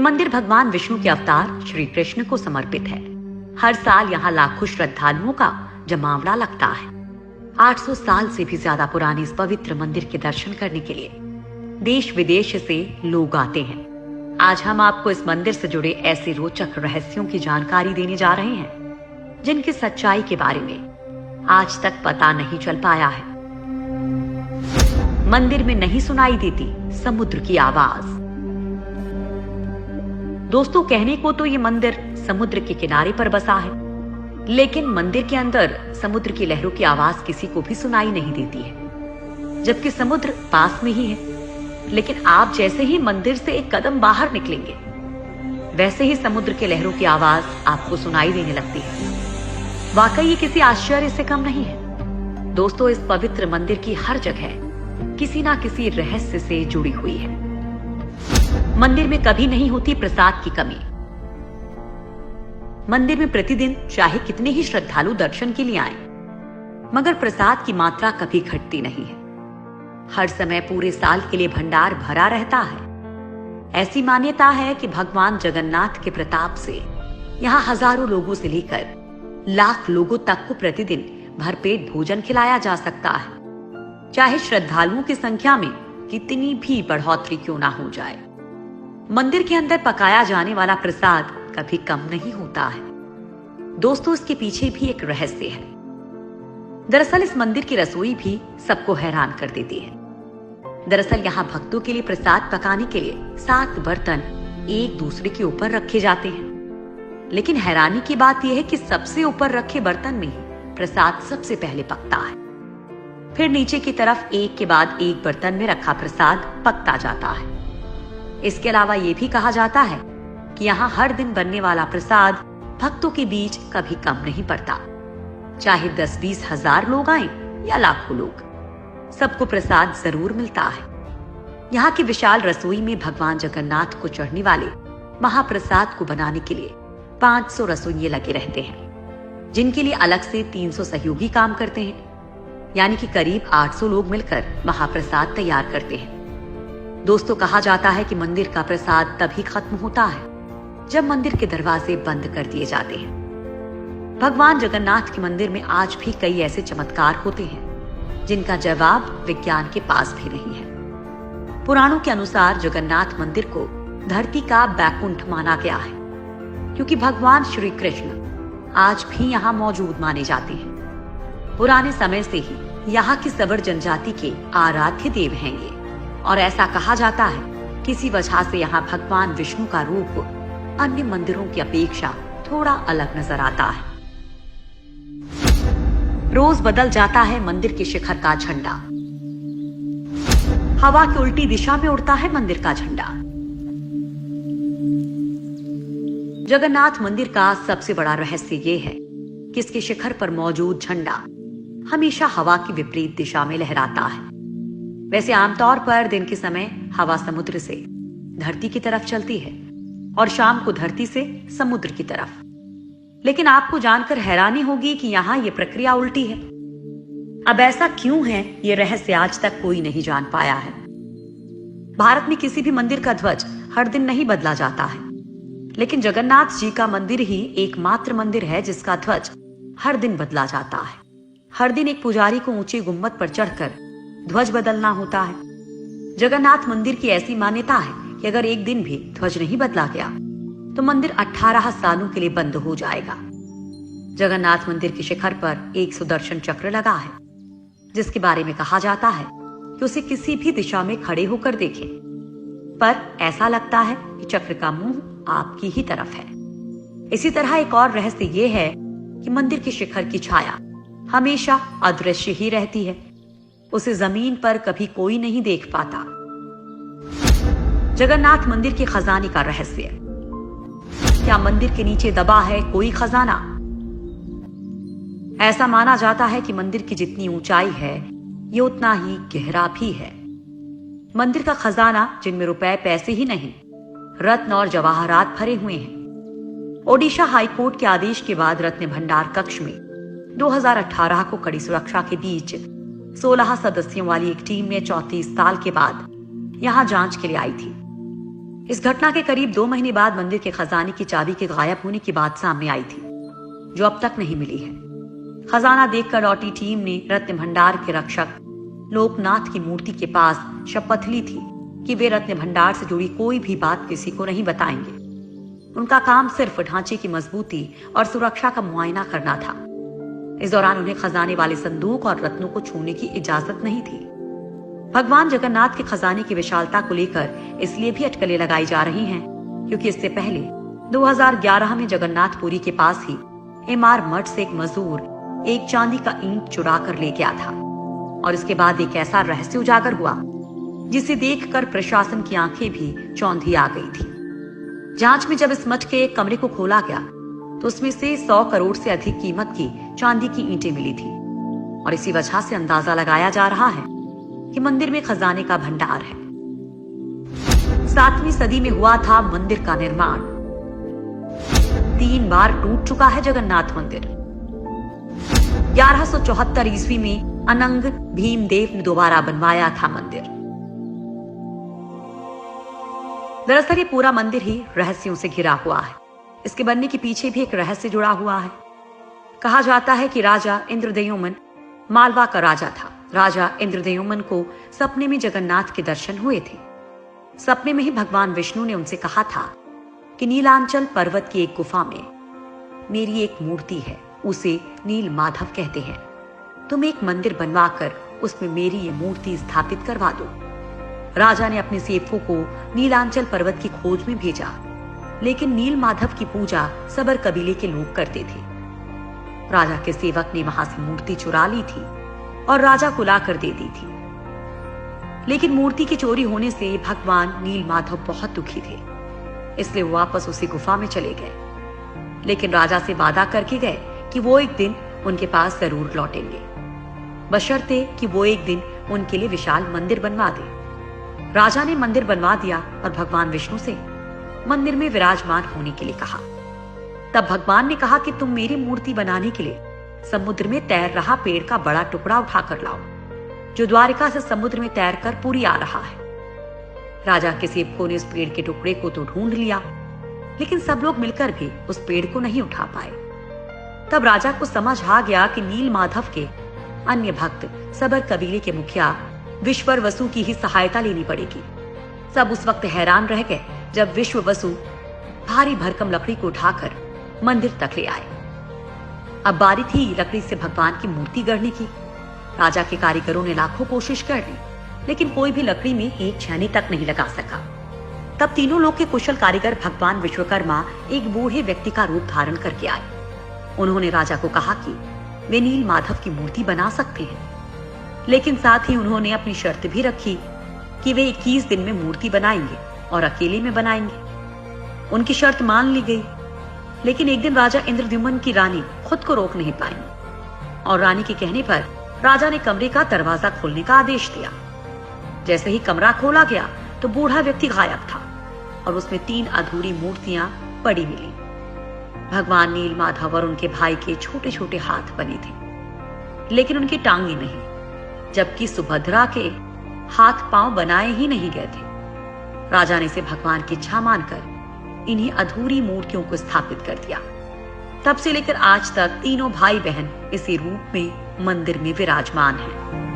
मंदिर भगवान विष्णु के अवतार श्री कृष्ण को समर्पित है। हर साल यहाँ लाखों श्रद्धालुओं का जमावड़ा लगता है। 800 साल से भी ज्यादा पुराने इस पवित्र मंदिर के दर्शन करने के लिए देश विदेश से लोग आते हैं। आज हम आपको इस मंदिर से जुड़े ऐसे रोचक रहस्यों की जानकारी देने जा रहे हैं जिनकी सच्चाई के बारे में आज तक पता नहीं चल पाया है। मंदिर में नहीं सुनाई देती समुद्र की आवाज। दोस्तों, कहने को तो ये मंदिर समुद्र के किनारे पर बसा है, लेकिन मंदिर के अंदर समुद्र की लहरों की आवाज किसी को भी सुनाई नहीं देती है, जबकि समुद्र पास में ही है। लेकिन आप जैसे ही मंदिर से एक कदम बाहर निकलेंगे, वैसे ही समुद्र के लहरों की आवाज आपको सुनाई देने लगती है। वाकई ये किसी आश्चर्य से कम नहीं है। दोस्तों, इस पवित्र मंदिर की हर जगह किसी ना किसी रहस्य से जुड़ी हुई है। मंदिर में कभी नहीं होती प्रसाद की कमी। मंदिर में प्रतिदिन चाहे कितने ही श्रद्धालु दर्शन के लिए आएं, मगर प्रसाद की मात्रा कभी घटती नहीं है। हर समय पूरे साल के लिए भंडार भरा रहता है। ऐसी मान्यता है कि भगवान जगन्नाथ के प्रताप से यहाँ हजारों लोगों से लेकर लाख लोगों तक को प्रतिदिन भरपेट भोजन खिलाया जा सकता है, चाहे श्रद्धालुओं की संख्या में कितनी भी बढ़ोतरी क्यों ना हो जाए। मंदिर के अंदर पकाया जाने वाला प्रसाद कभी कम नहीं होता है। दोस्तों, इसके पीछे भी एक रहस्य है। दरअसल इस मंदिर की रसोई भी सबको हैरान कर देती है। दरअसल यहाँ भक्तों के लिए प्रसाद पकाने के लिए 7 बर्तन एक दूसरे के ऊपर रखे जाते हैं, लेकिन हैरानी की बात यह है कि सबसे ऊपर रखे बर्तन में ही प्रसाद सबसे पहले पकता है। फिर नीचे की तरफ एक के बाद एक बर्तन में रखा प्रसाद पकता जाता है। इसके अलावा ये भी कहा जाता है कि यहाँ हर दिन बनने वाला प्रसाद भक्तों के बीच कभी कम नहीं पड़ता। चाहे 10-20 हजार लोग आए या लाखों लोग, सबको प्रसाद जरूर मिलता है। यहाँ की विशाल रसोई में भगवान जगन्नाथ को चढ़ने वाले महाप्रसाद को बनाने के लिए 500 रसोइये लगे रहते हैं, जिनके लिए अलग से 300 सहयोगी काम करते हैं। यानी कि करीब 800 लोग मिलकर महाप्रसाद तैयार करते हैं। दोस्तों, कहा जाता है कि मंदिर का प्रसाद तभी खत्म होता है जब मंदिर के दरवाजे बंद कर दिए जाते हैं। भगवान जगन्नाथ के मंदिर में आज भी कई ऐसे चमत्कार होते हैं जिनका जवाब विज्ञान के पास भी नहीं है। पुराणों के अनुसार जगन्नाथ मंदिर को धरती का बैकुंठ माना गया है, क्योंकि भगवान श्री कृष्ण आज भी यहाँ मौजूद माने जाते हैं। पुराने समय से ही यहाँ की सबर जनजाति के आराध्य देव हैं ये, और ऐसा कहा जाता है किसी वजह से यहाँ भगवान विष्णु का रूप अन्य मंदिरों की अपेक्षा थोड़ा अलग नजर आता है। रोज बदल जाता है मंदिर के शिखर का झंडा। हवा की उल्टी दिशा में उड़ता है मंदिर का झंडा। जगन्नाथ मंदिर का सबसे बड़ा रहस्य ये है कि इसके शिखर पर मौजूद झंडा हमेशा हवा की विपरीत दिशा में लहराता है। वैसे आमतौर पर दिन के समय हवा समुद्र से धरती की तरफ चलती है और शाम को धरती से समुद्र की तरफ, लेकिन आपको जानकर हैरानी होगी कि यहाँ ये प्रक्रिया उल्टी है। अब ऐसा क्यों है, ये रहस्य आज तक कोई नहीं जान पाया है। भारत में किसी भी मंदिर का ध्वज हर दिन नहीं बदला जाता है, लेकिन जगन्नाथ जी का मंदिर ही एकमात्र मंदिर है जिसका ध्वज हर दिन बदला जाता है। हर दिन एक पुजारी को ऊंचे गुम्बद पर चढ़कर ध्वज बदलना होता है। जगन्नाथ मंदिर की ऐसी मान्यता है कि अगर एक दिन भी ध्वज नहीं बदला गया तो मंदिर 18 सालों के लिए बंद हो जाएगा। जगन्नाथ मंदिर के शिखर पर एक सुदर्शन चक्र लगा है, जिसके बारे में कहा जाता है कि उसे किसी भी दिशा में खड़े होकर देखें, पर ऐसा लगता है कि चक्र का मुंह आपकी ही तरफ है। इसी तरह एक और रहस्य ये है कि मंदिर के शिखर की छाया हमेशा अदृश्य ही रहती है। उसे जमीन पर कभी कोई नहीं देख पाता। जगन्नाथ मंदिर के खजाने का रहस्य। क्या मंदिर के नीचे दबा है कोई खजाना? ऐसा माना जाता है कि मंदिर की जितनी ऊंचाई है, ये उतना ही गहरा भी है। मंदिर का खजाना, जिनमें रुपए पैसे ही नहीं, रत्न और जवाहरात भरे हुए हैं। ओडिशा हाईकोर्ट के आदेश के बाद रत्न भंडार कक्ष में 2018 को कड़ी सुरक्षा के बीच 16 सदस्यों वाली एक टीम ने 34 साल के बाद यहां जांच के लिए आई थी। इस घटना के करीब 2 महीने बाद मंदिर के खजाने की चाबी के गायब होने की बात सामने आई थी, जो अब तक नहीं मिली है। खजाना देखकर लौटी टीम ने रत्न भंडार के रक्षक लोकनाथ की मूर्ति के पास शपथ ली थी कि वे रत्न भंडार से जुड़ी कोई भी बात किसी को नहीं बताएंगे। उनका काम सिर्फ ढांचे की मजबूती और सुरक्षा का मुआयना करना था। इस दौरान उन्हें खजाने वाले संदूक और रत्नों को छूने की इजाजत नहीं थी। भगवान जगन्नाथ के खजाने की विशालता को लेकर इसलिए भी अटकलें लगाई जा रही हैं, क्योंकि इससे पहले 2011 में जगन्नाथपुरी के पास ही एमआर मठ से एक मजदूर एक चांदी का ईंट चुरा कर ले गया था, और इसके बाद एक ऐसा रहस्य उजागर हुआ जिसे देखकर प्रशासन की आंखें भी चौंधी आ गई थी। जांच में जब इस मठ के एक कमरे को खोला गया तो उसमें से 100 करोड़ से अधिक कीमत की चांदी की ईंटें मिली थी, और इसी वजह से अंदाजा लगाया जा रहा है कि मंदिर में खजाने का भंडार है। 7वीं सदी में हुआ था मंदिर का निर्माण। 3 बार टूट चुका है जगन्नाथ मंदिर। 1174 ईस्वी में अनंग भीमदेव ने दोबारा बनवाया था मंदिर। दरअसल ये पूरा मंदिर ही रहस्यों से घिरा हुआ है। इसके बनने के पीछे भी एक रहस्य जुड़ा हुआ है। कहा जाता है कि राजा इंद्रद्युम्न मालवा का राजा था। राजा इंद्रद्युम्न को सपने में जगन्नाथ के दर्शन हुए थे। सपने में ही भगवान विष्णु ने उनसे कहा था कि नीलांचल पर्वत की एक गुफा में मेरी एक मूर्ति है, उसे नील माधव कहते हैं। तुम एक मंदिर बनवाकर उसमें मेरी ये मूर्ति स्थापित करवा दो। राजा ने अपने सेवकों को नीलांचल पर्वत की खोज में भेजा, लेकिन नील माधव की पूजा सबर कबीले के लोग करते थे। राजा के सेवक ने वहां से मूर्ति चुरा ली थी और राजा को लाकर दे दी थी। लेकिन मूर्ति की चोरी होने से भगवान नील माधव बहुत दुखी थे, इसलिए वो वापस उसी गुफा में चले गए। लेकिन राजा से वादा करके गए कि वो एक दिन उनके पास जरूर लौटेंगे, बशर्ते कि वो एक दिन उनके लिए विशाल मंदिर बनवा दे। राजा ने मंदिर बनवा दिया और भगवान विष्णु से मंदिर में विराजमान होने के लिए कहा। तब भगवान ने कहा कि तुम मेरी मूर्ति बनाने के लिए समुद्र में तैर रहा पेड़ का बड़ा टुकड़ा उठाकर लाओ, जो द्वारिका से समुद्र में तैरकर पुरी आ रहा है। राजा के सेवकों ने उस पेड़ के टुकड़े को तो ढूंढ लिया, लेकिन सब लोग मिलकर भी उस पेड़ को नहीं उठा पाए। तब राजा को समझ आ गया कि नील माधव के अन्य भक्त सबर कबीले के मुखिया विश्वर वसु की ही सहायता लेनी पड़ेगी। सब उस वक्त हैरान रह गए जब विश्व वसु भारी भरकम लकड़ी को उठाकर मंदिर तक ले आए। अब बारी थी लकड़ी से भगवान की मूर्ति गढ़ने की। राजा के कारीगरों ने लाखों कोशिश कर ली, लेकिन कोई भी लकड़ी में एक छेनी तक नहीं लगा सका। तब तीनों लोग के कुशल कारीगर भगवान विश्वकर्मा एक बूढ़े व्यक्ति का रूप धारण करके आए। उन्होंने राजा को कहा कि वे नील माधव की मूर्ति बना सकते हैं, लेकिन साथ ही उन्होंने अपनी शर्त भी रखी कि वे 21 दिन में मूर्ति बनाएंगे और अकेले में बनाएंगे। उनकी शर्त मान ली गई, लेकिन एक दिन राजा इंद्रद्युम्न की रानी खुद को रोक नहीं पाई और रानी के कहने पर राजा ने कमरे का दरवाजा खोलने का आदेश दिया। जैसे ही कमरा खोला गया तो बूढ़ा व्यक्ति गायब था और उसमें 3 अधूरी मूर्तियां पड़ी मिली। भगवान नील माधव और उनके भाई के छोटे छोटे हाथ बने थे, लेकिन उनकी टांगे नहीं, जबकि सुभद्रा के हाथ पांव बनाए ही नहीं गए थे। राजा ने इसे भगवान की इच्छा मानकर इन्हीं अधूरी मूर्तियों को स्थापित कर दिया। तब से लेकर आज तक तीनों भाई बहन इसी रूप में मंदिर में विराजमान हैं।